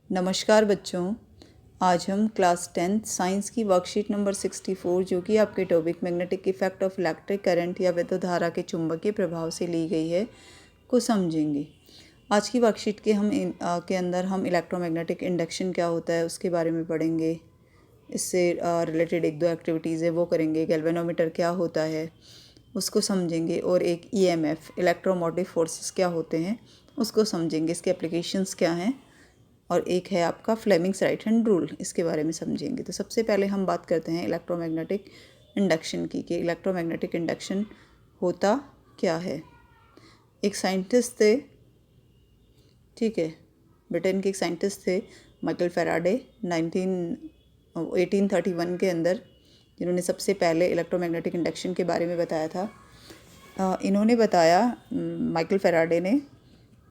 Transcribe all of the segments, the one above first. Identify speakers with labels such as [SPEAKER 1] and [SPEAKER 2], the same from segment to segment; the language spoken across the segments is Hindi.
[SPEAKER 1] नमस्कार बच्चों, आज हम क्लास 10th साइंस की वर्कशीट नंबर 64 जो कि आपके topic magnetic effect of electric current या विद्युत धारा के चुंबकीय प्रभाव से ली गई है को समझेंगे। आज की वर्कशीट के अंदर हम इलेक्ट्रोमैग्नेटिक इंडक्शन क्या होता है उसके बारे में पढ़ेंगे। इससे रिलेटेड एक दो एक्टिविटीज़ है वो करेंगे। गैल्वेनोमीटर क्या होता है उसको समझेंगे और एक EMF इलेक्ट्रोमोटिव फोर्सेस क्या होते हैं उसको समझेंगे, इसके एप्लीकेशंस क्या हैं, और एक है आपका फ्लेमिंग्स राइट हैंड रूल, इसके बारे में समझेंगे। तो सबसे पहले हम बात करते हैं इलेक्ट्रोमैग्नेटिक इंडक्शन की कि इलेक्ट्रोमैग्नेटिक इंडक्शन होता क्या है। एक साइंटिस्ट थे, ठीक है, ब्रिटेन के एक साइंटिस्ट थे माइकल फैराडे 1831 के अंदर, जिन्होंने सबसे पहले इलेक्ट्रोमैग्नेटिक इंडक्शन के बारे में बताया था। इन्होंने बताया, माइकल फैराडे ने,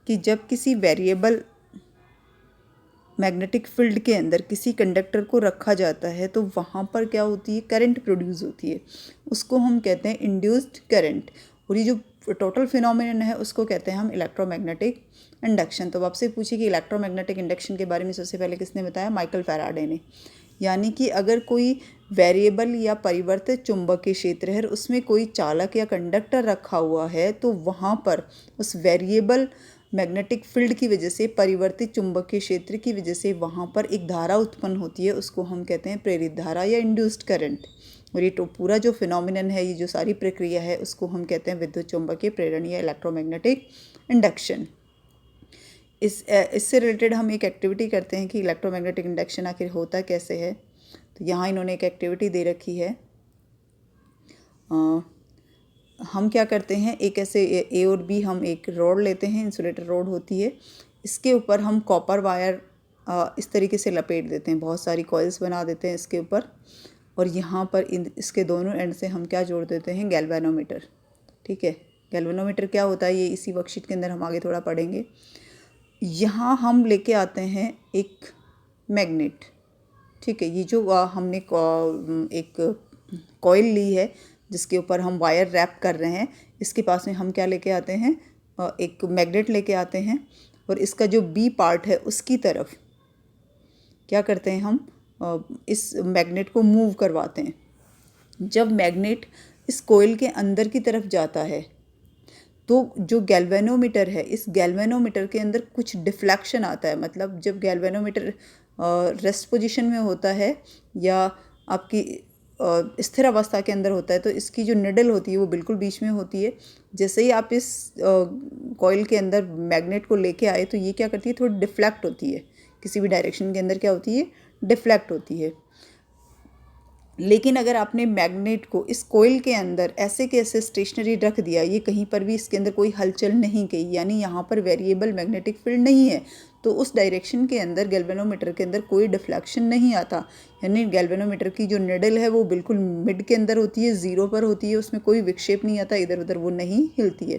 [SPEAKER 1] कि जब किसी वेरिएबल मैग्नेटिक फील्ड के अंदर किसी कंडक्टर को रखा जाता है तो वहाँ पर क्या होती है, करंट प्रोड्यूस होती है। उसको हम कहते हैं इंड्यूस्ड करंट, और ये जो टोटल फिनोमेनन है उसको कहते हैं हम इलेक्ट्रोमैग्नेटिक इंडक्शन। तो आपसे पूछिए कि इलेक्ट्रोमैग्नेटिक इंडक्शन के बारे में सबसे पहले किसने बताया? माइकल फैराडे ने। यानी कि अगर कोई वेरिएबल या परिवर्तित चुंबकीय क्षेत्र है, उसमें कोई चालक या कंडक्टर रखा हुआ है, तो वहाँ पर उस वेरिएबल मैग्नेटिक फील्ड की वजह से, परिवर्तित चुंबकीय क्षेत्र की वजह से वहाँ पर एक धारा उत्पन्न होती है, उसको हम कहते हैं प्रेरित धारा या इंड्यूस्ड करंट। और ये पूरा जो फिनोमिनन है, ये जो सारी प्रक्रिया है, उसको हम कहते हैं विद्युत चुंबकीय प्रेरण या इलेक्ट्रोमैग्नेटिक इंडक्शन। इससे रिलेटेड हम एक एक्टिविटी करते हैं कि इलेक्ट्रोमैग्नेटिक इंडक्शन आखिर होता कैसे है। तो यहाँ इन्होंने एक एक्टिविटी दे रखी है। हम क्या करते हैं, एक ऐसे ए और बी हम एक रॉड लेते हैं, इंसुलेटर रॉड होती है, इसके ऊपर हम कॉपर वायर इस तरीके से लपेट देते हैं, बहुत सारी कॉइल्स बना देते हैं इसके ऊपर, और यहाँ पर इसके दोनों एंड से हम क्या जोड़ देते हैं, गैल्वेनोमीटर। ठीक है, गैल्वेनोमीटर क्या होता है ये इसी वर्कशीट के अंदर हम आगे थोड़ा पढ़ेंगे। यहाँ हम लेके आते हैं एक मैग्नेट, ठीक है, ये जो हमने एक कॉइल ली है जिसके ऊपर हम वायर रैप कर रहे हैं, इसके पास में हम क्या लेके आते हैं, एक मैग्नेट लेके आते हैं, और इसका जो बी पार्ट है उसकी तरफ क्या करते हैं, हम इस मैग्नेट को मूव करवाते हैं। जब मैग्नेट इस कॉइल के अंदर की तरफ जाता है तो जो गैल्वेनोमीटर है, इस गैल्वेनोमीटर के अंदर कुछ डिफ्लेक्शन आता है। मतलब जब गैल्वेनोमीटर रेस्ट पोजीशन में होता है या आपकी स्थिर अवस्था के अंदर होता है, तो इसकी जो निडल होती है वो बिल्कुल बीच में होती है। जैसे ही आप इस कॉइल के अंदर मैग्नेट को लेके आए तो ये क्या करती है, थोड़ी डिफ्लेक्ट होती है, किसी भी डायरेक्शन के अंदर क्या होती है, डिफ्लेक्ट होती है। लेकिन अगर आपने मैग्नेट को इस कोयल के अंदर ऐसे के ऐसे स्टेशनरी रख दिया, ये कहीं पर भी इसके अंदर कोई हलचल नहीं की, यानी यहाँ पर वेरिएबल मैग्नेटिक फील्ड नहीं है, तो उस डायरेक्शन के अंदर गैल्वेनोमीटर के अंदर कोई डिफ्लेक्शन नहीं आता। यानी गैल्वेनोमीटर की जो निडल है वो बिल्कुल मिड के अंदर होती है, ज़ीरो पर होती है, उसमें कोई विक्षेप नहीं आता, इधर उधर वो नहीं हिलती है।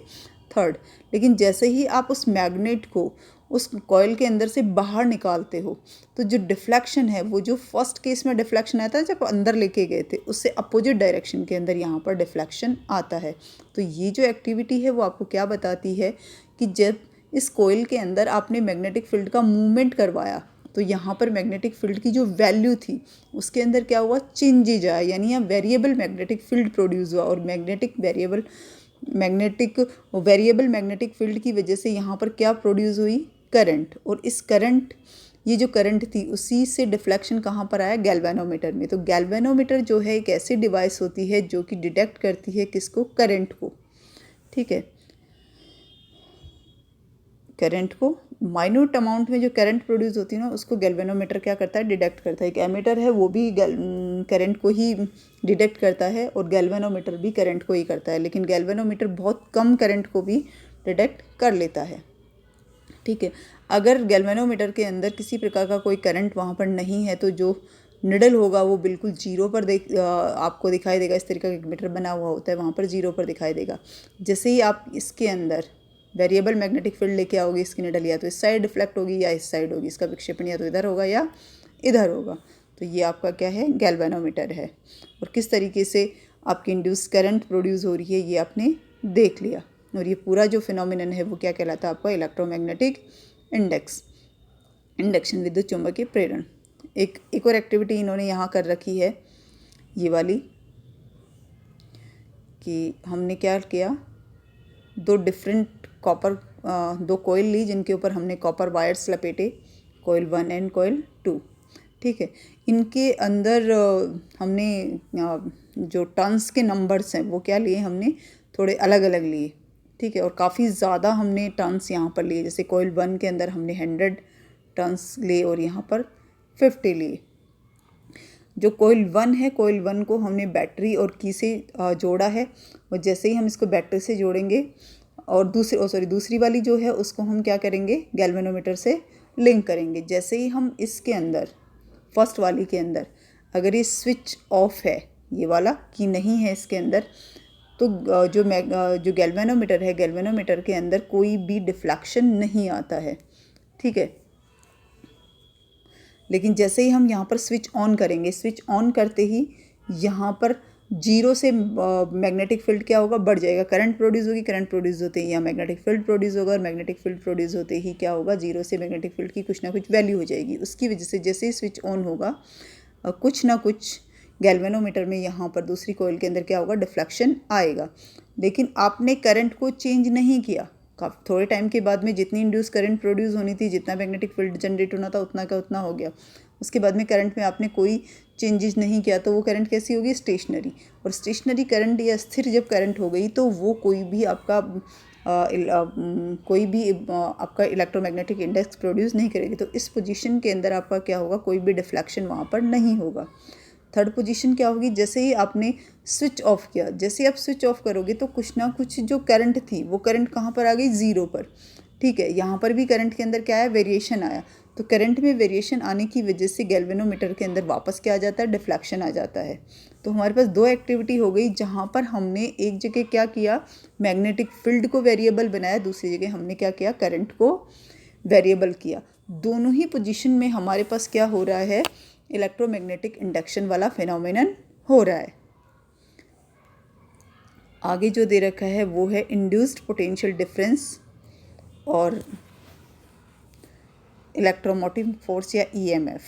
[SPEAKER 1] थर्ड, लेकिन जैसे ही आप उस मैग्नेट को उस कॉइल के अंदर से बाहर निकालते हो तो जो डिफ्लेक्शन है, वो जो फर्स्ट केस में डिफ्लेक्शन आता है जब अंदर लेके गए थे, उससे अपोजिट डायरेक्शन के अंदर यहाँ पर डिफ्लेक्शन आता है। तो ये जो एक्टिविटी है वो आपको क्या बताती है कि जब इस कॉइल के अंदर आपने मैग्नेटिक फील्ड का मूवमेंट करवाया तो यहाँ पर मैग्नेटिक फील्ड की जो वैल्यू थी उसके अंदर क्या हुआ, चेंजेज आया, यानी यहाँ वेरिएबल मैग्नेटिक फील्ड प्रोड्यूस हुआ, और वेरिएबल मैग्नेटिक फील्ड की वजह से यहाँ पर क्या प्रोड्यूस हुई, करंट। और इस करंट, ये जो करंट थी उसी से डिफ्लेक्शन कहाँ पर आया, गैल्वेनोमीटर में। तो गैल्वेनोमीटर जो है एक ऐसी डिवाइस होती है जो कि डिटेक्ट करती है किसको, करंट को। ठीक है, करंट को, माइन्यूट अमाउंट में जो करंट प्रोड्यूस होती है ना, उसको गैल्वेनोमीटर क्या करता है, डिटेक्ट करता है। एक एमीटर है वो भी करंट को ही डिटेक्ट करता है, और गैल्वेनोमीटर भी करंट को ही करता है, लेकिन गैल्वेनोमीटर बहुत कम करंट को भी डिटेक्ट कर लेता है। ठीक है, अगर गैल्वेनोमीटर के अंदर किसी प्रकार का कोई करंट वहाँ पर नहीं है तो जो निडल होगा वो बिल्कुल जीरो पर आपको दिखाई देगा। इस तरीके का एक मीटर बना हुआ होता है, वहाँ पर जीरो पर दिखाई देगा। जैसे ही आप इसके अंदर वेरिएबल मैग्नेटिक फील्ड लेके आओगे, इसकी निडल या तो इस साइड डिफ्लेक्ट होगी या इस साइड होगी, इसका विक्षेपण या तो इधर होगा या इधर होगा। तो ये आपका क्या है, गैल्वेनोमीटर है। और किस तरीके से आपकी इंड्यूस करंट प्रोड्यूस हो रही है ये आपने देख लिया। और ये पूरा जो फिनोमिनन है वो क्या कहलाता है आपका, इलेक्ट्रोमैग्नेटिक इंडेक्स। इंडक्शन विद्युत चुम्बकीय प्रेरण। एक और एक्टिविटी इन्होंने यहाँ कर रखी है, ये वाली, कि हमने क्या किया, दो डिफरेंट कॉपर, दो कोयल ली जिनके ऊपर हमने कॉपर वायर्स लपेटे, कोयल 1 एंड कोयल 2। ठीक है, इनके अंदर हमने जो टर्न्स के नंबर्स हैं वो क्या लिए, हमने थोड़े अलग अलग लिए। ठीक है, और काफ़ी ज़्यादा हमने टर्न्स यहाँ पर लिए, जैसे कोयल 1 के अंदर हमने 100 टर्न्स लिए और यहाँ पर 50 लिए। जो कोयल 1 है, कोयल 1 को हमने बैटरी और की से जोड़ा है, और जैसे ही हम इसको बैटरी से जोड़ेंगे और दूसरी वाली जो है उसको हम क्या करेंगे, गैल्वेनोमीटर से लिंक करेंगे। जैसे ही हम इसके अंदर, फर्स्ट वाली के अंदर अगर ये स्विच ऑफ है, ये वाला की नहीं है इसके अंदर, तो जो गैल्वेनोमीटर है, गैल्वेनोमीटर के अंदर कोई भी डिफ्लेक्शन नहीं आता है। ठीक है, लेकिन जैसे ही हम यहाँ पर स्विच ऑन करेंगे, स्विच ऑन करते ही यहाँ पर 0 से मैग्नेटिक फील्ड क्या होगा, बढ़ जाएगा, करंट प्रोड्यूस होगी, करंट प्रोड्यूस होते ही यहाँ मैग्नेटिक फील्ड प्रोड्यूस होगा, और मैग्नेटिक फील्ड प्रोड्यूस होते ही क्या होगा, 0 से मैग्नेटिक फील्ड की कुछ ना कुछ वैल्यू हो जाएगी। उसकी वजह से जैसे ही स्विच ऑन होगा, कुछ ना कुछ गैल्वेनोमीटर में यहाँ पर दूसरी कोयल के अंदर क्या होगा, डिफ्लेक्शन आएगा। लेकिन आपने करंट को चेंज नहीं किया, थोड़े टाइम के बाद में जितनी इंड्यूस करंट प्रोड्यूस होनी थी, जितना मैग्नेटिक फील्ड जनरेट होना था, उतना का उतना हो गया। उसके बाद में करंट में आपने कोई चेंजेस नहीं किया, तो वो करंट कैसी होगी, स्टेशनरी। और स्टेशनरी करंट या स्थिर जब करंट हो गई तो वो कोई भी आपका इलेक्ट्रोमैग्नेटिक इंडेक्स प्रोड्यूस नहीं करेगी। तो इस पोजीशन के अंदर आपका क्या होगा, कोई भी डिफ्लेक्शन वहाँ पर नहीं होगा। थर्ड पोजीशन क्या होगी, जैसे ही आपने स्विच ऑफ किया, जैसे आप स्विच ऑफ करोगे तो कुछ ना कुछ जो करंट थी वो करंट कहाँ पर आ गई, 0 पर। ठीक है, यहाँ पर भी करंट के अंदर क्या है, वेरिएशन आया। तो करंट में वेरिएशन आने की वजह से गैल्वेनोमीटर के अंदर वापस क्या आ जाता है, डिफ्लेक्शन आ जाता है। तो हमारे पास दो एक्टिविटी हो गई, जहाँ पर हमने एक जगह क्या किया, मैग्नेटिक फील्ड को वेरिएबल बनाया, दूसरी जगह हमने क्या किया, करंट को वेरिएबल किया। दोनों ही पोजीशन में हमारे पास क्या हो रहा है, इलेक्ट्रोमैग्नेटिक इंडक्शन वाला फिनोमेनन हो रहा है। आगे जो दे रखा है वो है इंड्यूस्ड पोटेंशियल डिफरेंस और इलेक्ट्रोमोटिव फोर्स या ईएमएफ,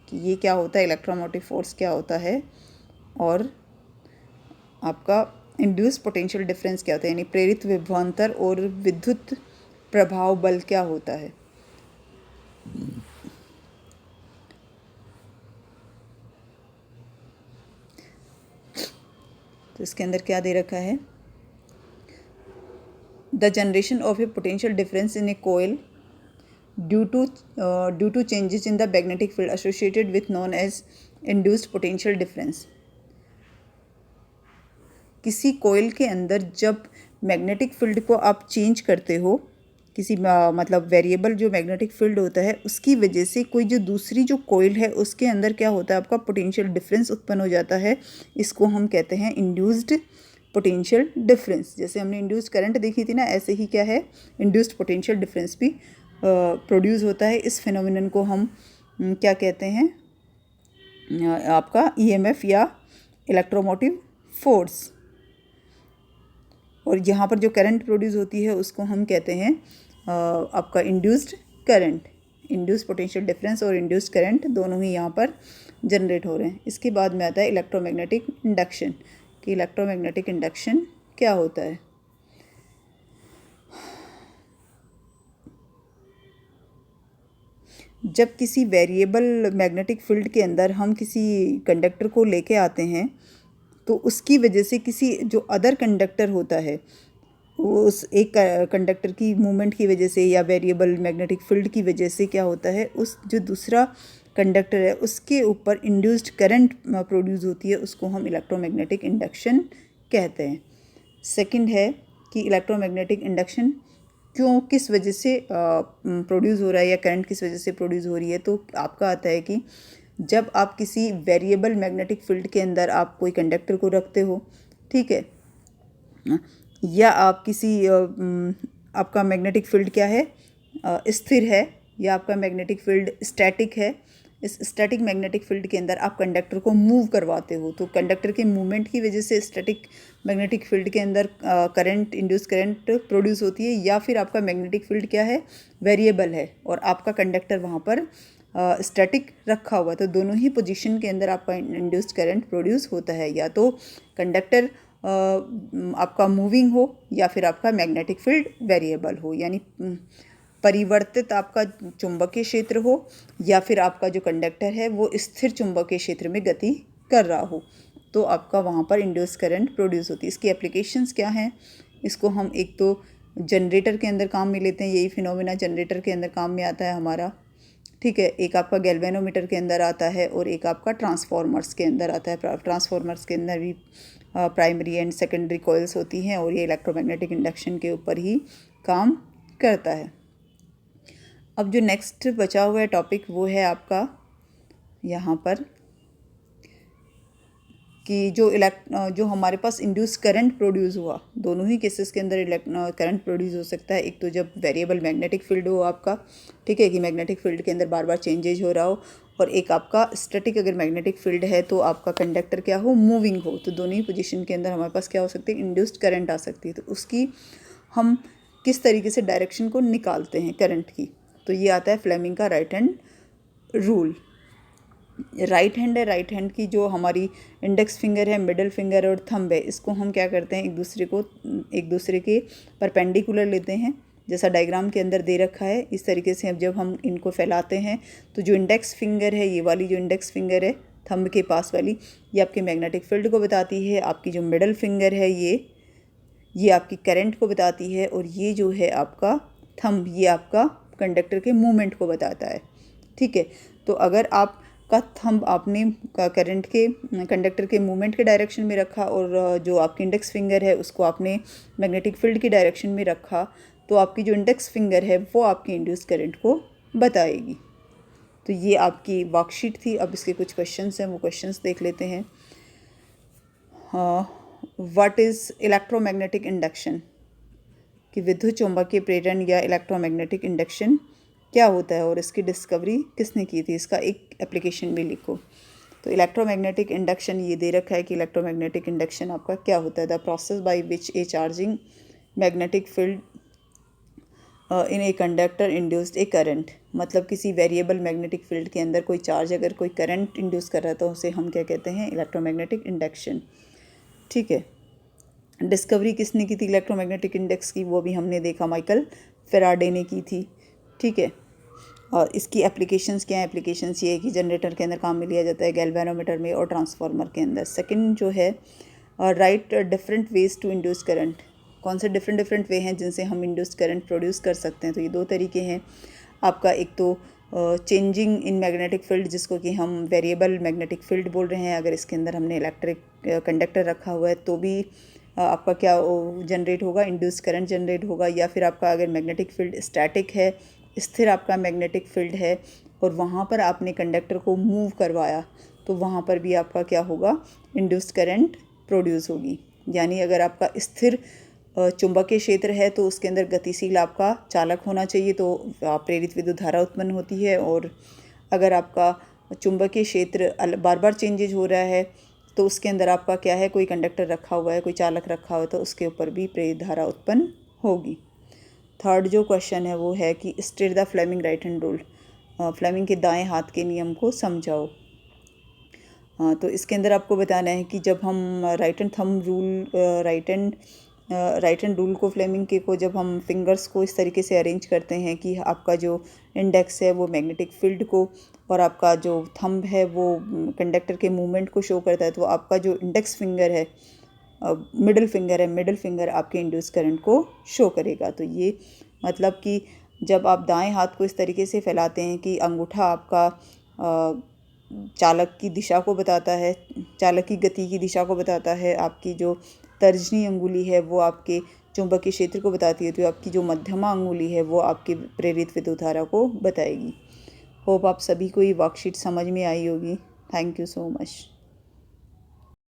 [SPEAKER 1] कि ये क्या होता है, इलेक्ट्रोमोटिव फोर्स क्या होता है, और आपका इंड्यूस्ड पोटेंशियल डिफरेंस क्या होता है, यानी प्रेरित विभवांतर और विद्युत प्रभाव बल क्या होता है। तो इसके अंदर क्या दे रखा है, the generation of a potential difference in a coil due to changes in the magnetic field associated with known as induced potential difference। किसी कोयल के अंदर जब मैग्नेटिक फील्ड को आप चेंज करते हो, किसी मतलब वेरिएबल जो मैग्नेटिक फील्ड होता है उसकी वजह से कोई जो दूसरी जो कोयल है उसके अंदर क्या होता है, आपका पोटेंशियल डिफरेंस उत्पन्न हो जाता है। इसको हम कहते हैं इंड्यूस्ड पोटेंशियल डिफरेंस। जैसे हमने इंड्यूस्ड करंट देखी थी ना, ऐसे ही क्या है, इंड्यूस्ड पोटेंशियल डिफरेंस भी प्रोड्यूस होता है। इस फिनोमिनन को हम क्या कहते हैं, आपका ईएमएफ या इलेक्ट्रोमोटिव फोर्स। और यहाँ पर जो करंट प्रोड्यूस होती है उसको हम कहते हैं आपका induced current. Induced potential difference और इंड्यूस्ड करंट दोनों ही यहाँ पर जनरेट हो रहे हैं। इसके बाद में आता है इलेक्ट्रोमैग्नेटिक इंडक्शन, कि इलेक्ट्रोमैग्नेटिक इंडक्शन क्या होता है। जब किसी वेरिएबल मैग्नेटिक फील्ड के अंदर हम किसी कंडक्टर को लेके आते हैं तो उसकी वजह से किसी जो अदर कंडक्टर होता है, उस एक कंडक्टर की मूवमेंट की वजह से या वेरिएबल मैग्नेटिक फील्ड की वजह से क्या होता है, उस जो दूसरा कंडक्टर है उसके ऊपर इंड्यूस्ड करंट प्रोड्यूस होती है, उसको हम इलेक्ट्रोमैग्नेटिक इंडक्शन कहते हैं। सेकंड है कि इलेक्ट्रोमैग्नेटिक इंडक्शन क्यों, किस वजह से प्रोड्यूस हो रहा है या करंट किस वजह से प्रोड्यूस हो रही है। तो आपका आता है कि जब आप किसी वेरिएबल मैग्नेटिक फील्ड के अंदर आप कोई कंडक्टर को रखते हो, ठीक है, या आप किसी आपका मैग्नेटिक फील्ड क्या है, स्थिर है, या आपका मैग्नेटिक फील्ड स्टैटिक है, इस स्टैटिक मैग्नेटिक फील्ड के अंदर आप कंडक्टर को मूव करवाते हो, तो कंडक्टर के मूवमेंट की वजह से स्टैटिक मैग्नेटिक फील्ड के अंदर करंट, इंड्यूस करंट प्रोड्यूस होती है, या फिर आपका मैग्नेटिक फील्ड क्या है, वेरिएबल है और आपका कंडक्टर वहाँ पर स्टैटिक रखा हुआ, तो दोनों ही पोजीशन के अंदर आपका इंड्यूस्ड करंट प्रोड्यूस होता है, या तो कंडक्टर आपका मूविंग हो या फिर आपका मैग्नेटिक फील्ड वेरिएबल हो, यानी परिवर्तित आपका चुंबकीय क्षेत्र हो या फिर आपका जो कंडक्टर है वो स्थिर चुंबकीय क्षेत्र में गति कर रहा हो, तो आपका वहाँ पर इंड्यूस करंट प्रोड्यूस होती है। इसकी एप्लीकेशंस क्या हैं, इसको हम एक तो जनरेटर के अंदर काम में लेते हैं, यही फिनोमेना जनरेटर के अंदर काम में आता है हमारा, ठीक है। एक आपका गैल्वेनोमीटर के अंदर आता है और एक आपका ट्रांसफॉर्मर्स के अंदर आता है। ट्रांसफॉर्मर्स के अंदर भी प्राइमरी एंड सेकेंडरी कॉइल्स होती हैं और ये इलेक्ट्रोमैग्नेटिक इंडक्शन के ऊपर ही काम करता है। अब जो नेक्स्ट बचा हुआ है टॉपिक वो है आपका यहाँ पर कि जो हमारे पास इंड्यूस करंट प्रोड्यूस हुआ, दोनों ही केसेस के अंदर करंट प्रोड्यूस हो सकता है। एक तो जब वेरिएबल मैग्नेटिक फील्ड हो आपका, ठीक है, कि मैग्नेटिक फील्ड के अंदर बार बार चेंजेज हो रहा हो, और एक आपका स्टैटिक अगर मैग्नेटिक फील्ड है तो आपका कंडक्टर क्या हो, मूविंग हो, तो दोनों ही पोजीशन के अंदर हमारे पास क्या हो सकती है, इंड्यूस्ड करंट आ सकती है। तो उसकी हम किस तरीके से डायरेक्शन को निकालते हैं करंट की, तो ये आता है फ्लेमिंग का right hand rule. Right hand है, राइट हैंड की जो हमारी इंडेक्स फिंगर है, मिडिल फिंगर और थंब है, इसको हम क्या करते हैं, एक दूसरे के परपेंडिकुलर लेते हैं, जैसा डायग्राम के अंदर दे रखा है। इस तरीके से अब जब हम इनको फैलाते हैं तो जो इंडेक्स फिंगर है, ये वाली जो इंडेक्स फिंगर है थंब के पास वाली, ये आपके मैग्नेटिक फील्ड को बताती है। आपकी जो मिडिल फिंगर है ये आपकी करंट को बताती है, और ये जो है आपका थंब, ये आपका कंडक्टर के मूवमेंट को बताता है, ठीक है। तो अगर आपका थंब आपने कंडक्टर के मूवमेंट के डायरेक्शन में रखा और जो आपकी इंडेक्स फिंगर है उसको आपने मैग्नेटिक फील्ड की डायरेक्शन में रखा, तो आपकी जो इंडेक्स फिंगर है वो आपकी इंड्यूस करंट को बताएगी। तो ये आपकी वर्कशीट थी। अब इसके कुछ क्वेश्चंस हैं, वो क्वेश्चंस देख लेते हैं। व्हाट इज़ इलेक्ट्रोमैग्नेटिक इंडक्शन, कि विद्युत चुंबकीय प्रेरण या इलेक्ट्रोमैग्नेटिक इंडक्शन क्या होता है और इसकी डिस्कवरी किसने की थी, इसका एक एप्लीकेशन भी लिखो। तो इलेक्ट्रोमैग्नेटिक इंडक्शन ये दे रखा है कि इलेक्ट्रोमैग्नेटिक इंडक्शन आपका क्या होता है, the process by which A charging magnetic field in a conductor induced A current, मतलब किसी वेरिएबल मैग्नेटिक फील्ड के अंदर कोई चार्ज अगर कोई करंट इंड्यूस कर रहा है तो उसे हम क्या कहते हैं, इलेक्ट्रोमैग्नेटिक इंडक्शन, ठीक है। डिस्कवरी किसने की थी इलेक्ट्रोमैग्नेटिक इंडेक्स की, वो भी हमने देखा, माइकल फेराडे ने की थी, ठीक है। और इसकी एप्लीकेशंस क्या है, एप्लीकेशंस ये है कि जनरेटर के अंदर काम में लिया जाता है, गैल्वेनोमीटर में और ट्रांसफार्मर के अंदर। सेकंड जो है, right different ways to induce current, कौन से डिफरेंट वे हैं जिनसे हम इंड्यूस करंट प्रोड्यूस कर सकते हैं। तो ये दो तरीके हैं आपका, एक तो चेंजिंग इन मैग्नेटिक फील्ड, जिसको कि हम वेरिएबल मैग्नेटिक फील्ड बोल रहे हैं। अगर इसके अंदर हमने इलेक्ट्रिक कंडक्टर रखा हुआ है तो भी आपका क्या जनरेट होगा, इंड्यूस करंट जनरेट होगा। या फिर आपका अगर मैग्नेटिक फील्ड स्टैटिक है, स्थिर आपका मैग्नेटिक फील्ड है, और वहाँ पर आपने कंडक्टर को मूव करवाया, तो वहाँ पर भी आपका क्या होगा, इंड्यूस्ड करंट प्रोड्यूस होगी। यानी अगर आपका स्थिर चुंबकीय क्षेत्र है तो उसके अंदर गतिशील आपका चालक होना चाहिए, तो प्रेरित विद्युत धारा उत्पन्न होती है। और अगर आपका चुंबकीय क्षेत्र बार बार चेंजेज हो रहा है तो उसके अंदर आपका क्या है, कोई कंडक्टर रखा हुआ है, कोई चालक रखा हुआ है, तो उसके ऊपर भी प्रेरित धारा उत्पन्न होगी। थर्ड जो क्वेश्चन है वो है कि state the Fleming right hand rule, Fleming के दाएं हाथ के नियम को समझाओ। तो इसके अंदर आपको बताना है कि जब हम राइट हैंड रूल को, फ्लेमिंग के को, जब हम फिंगर्स को इस तरीके से अरेंज करते हैं कि आपका जो इंडेक्स है वो मैग्नेटिक फील्ड को और आपका जो थंब है वो कंडक्टर के मूवमेंट को शो करता है, तो आपका जो इंडेक्स फिंगर है, मिडिल फिंगर आपके इंड्यूस करंट को शो करेगा। तो ये मतलब कि जब आप दाएं हाथ को इस तरीके से फैलाते हैं कि अंगूठा आपका चालक की दिशा को बताता है, चालक की गति की दिशा को बताता है, आपकी जो तर्जनी अंगुली है वो आपके चुंबकीय क्षेत्र को बताती है, तो आपकी जो मध्यमा अंगुली है वो आपकी प्रेरित विद्युत धारा को बताएगी। होप आप सभी को ये वर्कशीट समझ में आई होगी। Thank you so much.